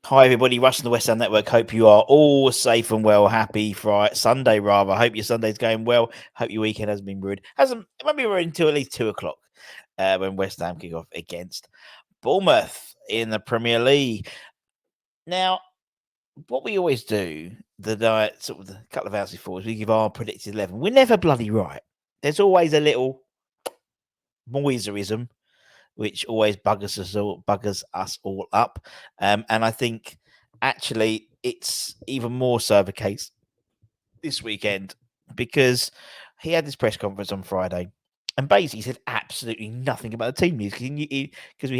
Hi, everybody. Russ from the West Ham Network. Hope you are all safe and well. Happy Friday, Sunday, rather. Hope your Sunday's going well. Hope your weekend hasn't been ruined. It won't be ruined until at least 2 o'clock when West Ham kick off against Bournemouth in the Premier League. Now, what we always do, the couple of hours before, is we give our predicted 11. We're never bloody right. There's always a little moiserism which always buggers us all up. And I think actually it's even more so the case this weekend because he had this press conference on Friday. And basically, said absolutely nothing about the team news because they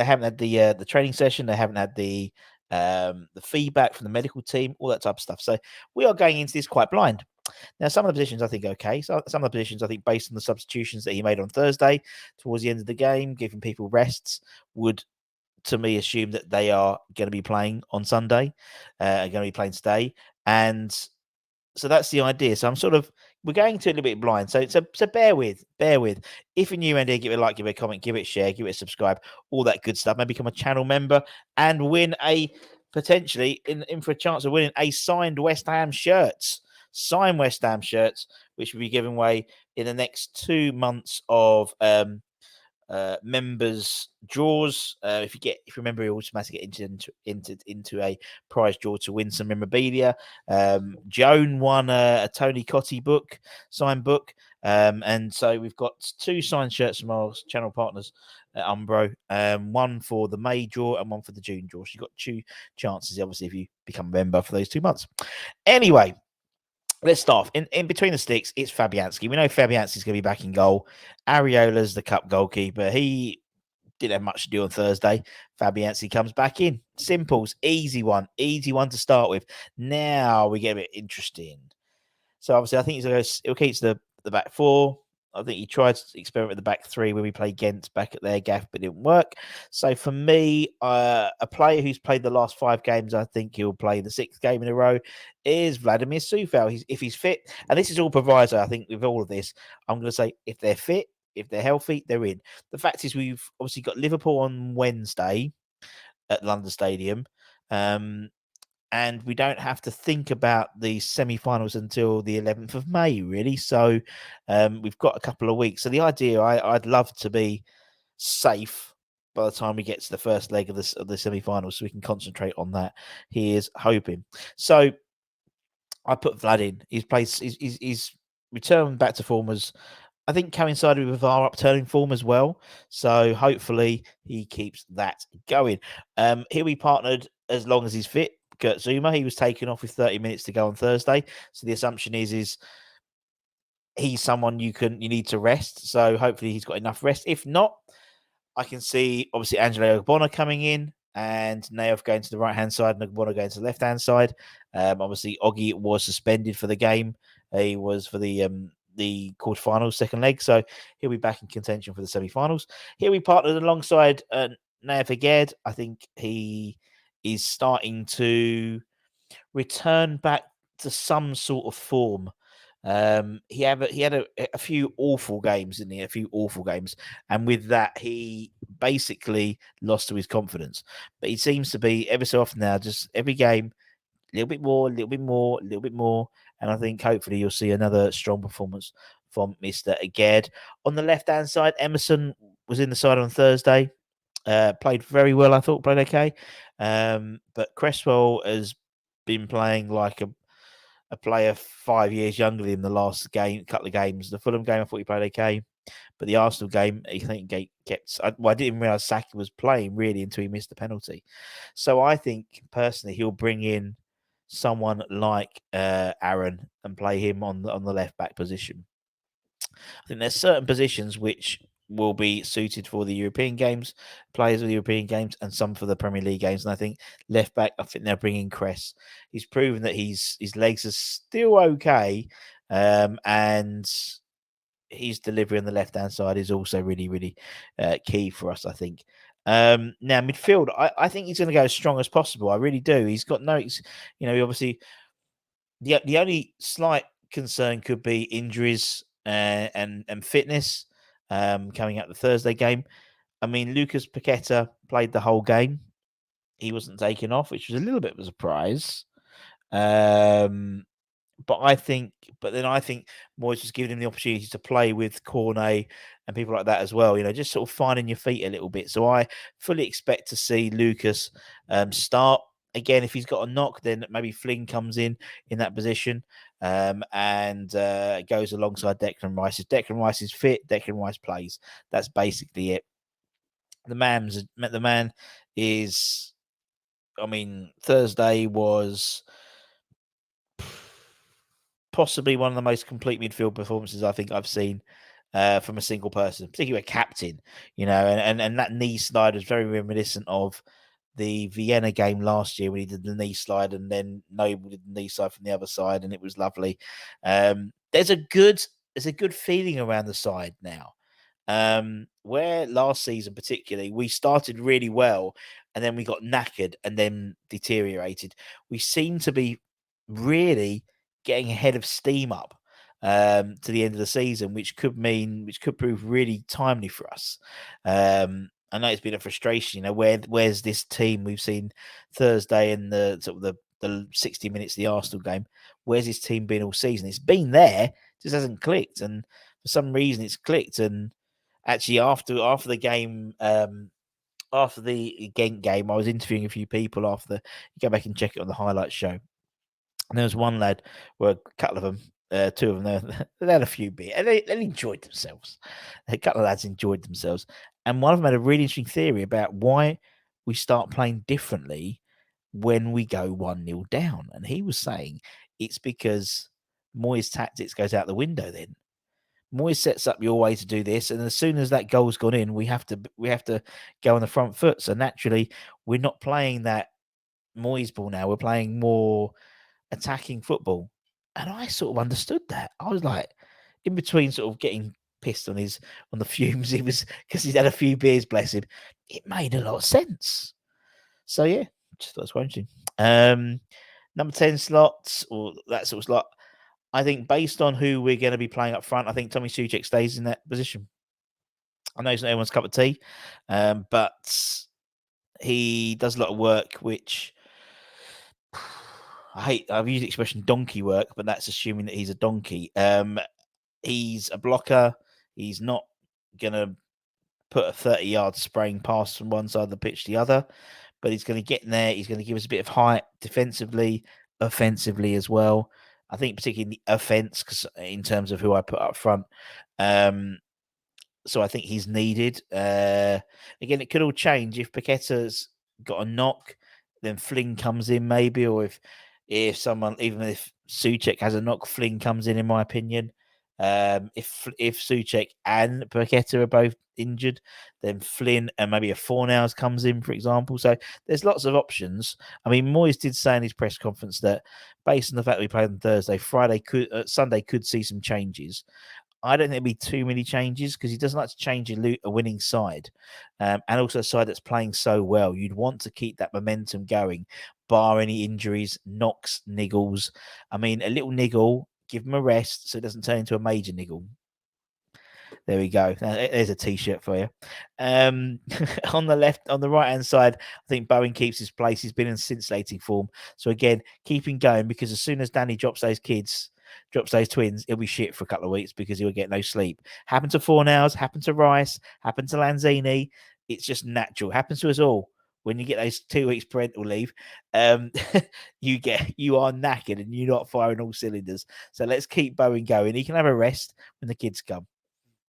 haven't had the training session, they haven't had the feedback from the medical team, all that type of stuff. So we are going into this quite blind. Now, some of the positions I think okay. So some of the positions I think, based on the substitutions that he made on Thursday towards the end of the game, giving people wests, would to me assume that they are going to be playing on Sunday, going to be playing today, and so that's the idea. So we're going to a little bit blind. So bear with. If you're new around here, give it a like, give it a comment, give it a share, give it a subscribe, all that good stuff. Maybe become a channel member and win potentially in for a chance of winning a signed West Ham shirts. Signed West Ham shirts, which will be given away in the next 2 months of members draws. If you remember, you automatically get entered into a prize draw to win some memorabilia. Joan won a Tony Cottee signed book, and so we've got 2 signed shirts from our channel partners at Umbro, one for the May draw and one for the June draw. So you've got 2 chances, obviously, if you become a member for those 2 months. Anyway, let's start in between the sticks. It's Fabianski. We know Fabianski's going to be back in goal. Areola's the cup goalkeeper. He didn't have much to do on Thursday. Fabianski comes back in. Simples, easy one to start with. Now we get a bit interesting. So obviously, I think he'll keep the back 4. I think he tried to experiment with the back 3 when we played Ghent back at their gaff, but it didn't work. So for me, a player who's played the last 5 games, I think he'll play the 6th game in a row, is Vladimir Sufal. If he's fit, and this is all proviso, I think, with all of this, I'm going to say if they're fit, if they're healthy, they're in. The fact is, we've obviously got Liverpool on Wednesday at London Stadium. And we don't have to think about the semi-finals until the 11th of May, really. So we've got a couple of weeks. So the idea, I'd love to be safe by the time we get to the first leg of the semi-finals, so we can concentrate on that. He is hoping. So I put Vlad in. He's returned back to form as, I think, coincided with our upturning form as well. So hopefully he keeps that going. He'll be partnered as long as he's fit. Kurt Zuma, he was taken off with 30 minutes to go on Thursday. So the assumption is he's someone you need to rest. So hopefully he's got enough rest. If not, I can see obviously Angelo Ogbonna coming in and Naoth going to the right-hand side and Ogbonna going to the left-hand side. Obviously Oggy was suspended for the game. He was for the quarterfinals, second leg. So he'll be back in contention for the semi-finals. He'll be partnered alongside Naoth Aged. I think he is starting to return back to some sort of form. He had a few awful games, didn't he? A few awful games, and with that, he basically lost to his confidence. But he seems to be ever so often now, just every game, a little bit more, a little bit more, a little bit more, and I think hopefully you'll see another strong performance from Mr. Aged. On the left-hand side, Emerson was in the side on Thursday. Played very well, I thought, played okay. But Cresswell has been playing like a player 5 years younger than him the last couple of games. The Fulham game, I thought he played okay. But the Arsenal game, I think kept. I didn't even realise Saka was playing really until he missed the penalty. So I think personally he'll bring in someone like Aaron and play him on the left back position. I think there's certain positions which will be suited for the European games, players of the European games, and some for the Premier League games. And I think left back, I think they're bringing Cress. He's proven that his legs are still okay, and his delivery on the left hand side is also really, really key for us, I think. Now midfield, I think he's going to go as strong as possible. I really do. He's got obviously the only slight concern could be injuries and fitness coming out the Thursday game. I mean, Lucas Paqueta played the whole game. he wasn't taken off, which was a little bit of a surprise. Um, but then I think Moyes was giving him the opportunity to play with Cornet and people like that as well. Just sort of finding your feet a little bit. So I fully expect to see Lucas start again. If he's got a knock, then maybe Flynn comes in that position and goes alongside Declan Rice. If Declan Rice is fit, Declan Rice plays. That's basically it. The man is. I mean, Thursday was possibly one of the most complete midfield performances I think I've seen from a single person, particularly a captain. And that knee slide was very reminiscent of the Vienna game last year when he did the knee slide, and then Noble did the knee slide from the other side, and it was lovely. There's a good feeling around the side now. Where last season particularly we started really well and then we got knackered and then deteriorated. We seem to be really getting ahead of steam up to the end of the season, which could prove really timely for us. I know it's been a frustration, where's this team we've seen Thursday in the sort of the 60 minutes of the Arsenal game? Where's this team been all season? It's been there, just hasn't clicked, and for some reason it's clicked. And actually, after the game, after the Ghent game, I was interviewing a few people after you go back and check it on the highlights show. And there was one lad, well, a couple of them, two of them, they had a few beers and they enjoyed themselves. A couple of lads enjoyed themselves. And one of them had a really interesting theory about why we start playing differently when we go 1-0 down. And he was saying it's because Moyes' tactics goes out the window then. Moyes sets up your way to do this, and as soon as that goal's gone in, we have to go on the front foot. So naturally, we're not playing that Moyes ball now. We're playing more attacking football, and I sort of understood that. I was like, in between, sort of getting pissed on the fumes he was because he's had a few beers, bless him. It made a lot of sense. So yeah, just thought it was quite interesting. Number 10 slots or that sort of slot. I think based on who we're going to be playing up front, I think Tommy Souček stays in that position. I know it's not everyone's cup of tea, but he does a lot of work, which I've used the expression donkey work, but that's assuming that he's a donkey. He's a blocker. He's not going to put a 30-yard spraying pass from one side of the pitch to the other, but he's going to get in there. He's going to give us a bit of height defensively, offensively as well. I think particularly the offense, because in terms of who I put up front. So I think he's needed. Again, it could all change if Paqueta's got a knock, then Flynn comes in maybe, or if someone, even if Souček has a knock, Flynn comes in my opinion. If Souček and Paqueta are both injured, then Flynn and maybe a Fornals comes in, for example. So there's lots of options. I mean, Moyes did say in his press conference that based on the fact we played on Thursday, Sunday could see some changes. I don't think there'll be too many changes because he doesn't like to change a winning side, and also a side that's playing so well. You'd want to keep that momentum going, bar any injuries, knocks, niggles. I mean, a little niggle, give him a rest so it doesn't turn into a major niggle. There we go. There's a t-shirt for you. On the right hand side, I think Bowen keeps his place. He's been in scintillating form. So again, keep him going because as soon as Danny drops those twins, he'll be shit for a couple of weeks because he'll get no sleep. Happened to Fornals, happened to Rice, happened to Lanzini. It's just natural. Happens to us all. When you get those 2 weeks parental leave, you are knackered and you're not firing all cylinders. So let's keep Bowen going. He can have a rest when the kids come.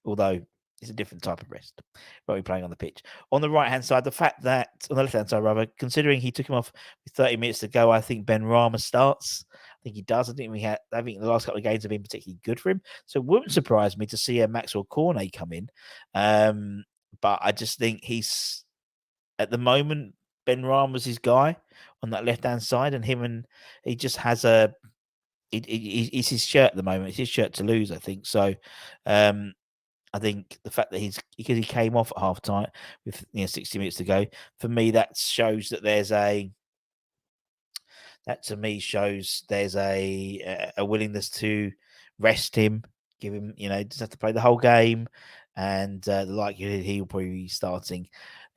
Although it's a different type of rest. But we're playing on the pitch. On the right-hand side, the fact that, on the left-hand side, rather, considering he took him off with 30 minutes to go, I think Ben Rama starts. I think he does. I think the last couple of games have been particularly good for him. So it wouldn't surprise me to see a Maxwell Cornet come in. But I just think he's, at the moment, Ben Rama's his guy on that left-hand side, and he just has it's his shirt at the moment. It's his shirt to lose, I think. So, I think the fact that because he came off at half time with 60 minutes to go, for me that shows that there's a willingness to rest him, give him, doesn't have to play the whole game, and the likelihood he'll probably be starting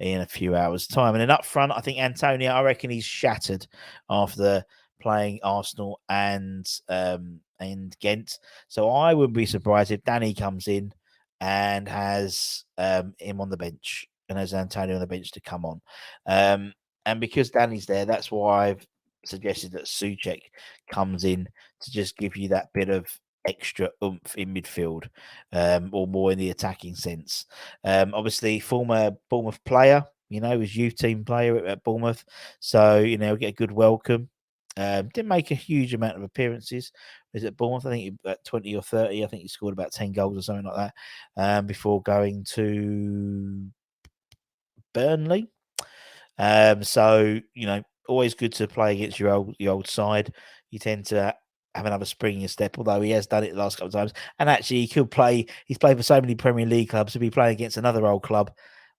in a few hours' time. And then up front, I think Antonio, I reckon he's shattered after playing Arsenal and Ghent. So I wouldn't be surprised if Danny comes in and has him on the bench and has Antonio on the bench to come on. And because Danny's there, that's why I've suggested that Souček comes in to just give you that bit of extra oomph in midfield, or more in the attacking sense. Obviously, former Bournemouth player, was youth team player at Bournemouth, so get a good welcome. Didn't make a huge amount of appearances. Was at Bournemouth? I think at 20 or 30. I think he scored about 10 goals or something like that before going to Burnley. So always good to play against your old side. You tend to have another spring in your step, although he has done it the last couple of times. And actually, he could play. He's played for so many Premier League clubs. He'll be playing against another old club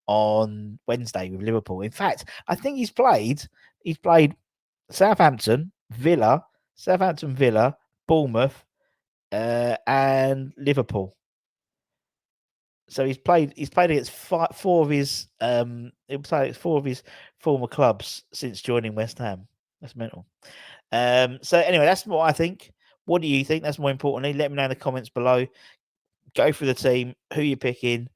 on Wednesday with Liverpool. In fact, I think he's played Southampton, Villa, Bournemouth, and Liverpool. So he's played against four of his former clubs since joining West Ham. That's mental. So anyway, that's what I think. What do you think? That's more importantly. Let me know in the comments below. Go through the team, who you're picking,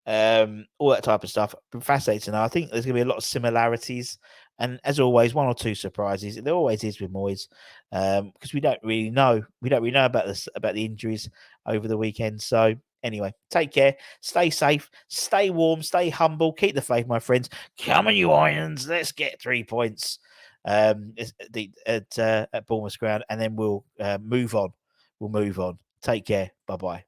all that type of stuff. I'm fascinated to know. I think there's going to be a lot of similarities, and as always, one or two surprises. There always is with Moyes, because we don't really know. We don't really know about the injuries over the weekend. So anyway, take care, stay safe, stay warm, stay humble, keep the faith, my friends. Come on, you Irons, let's get 3 points at Bournemouth ground, and then we'll move on. Take care. Bye bye.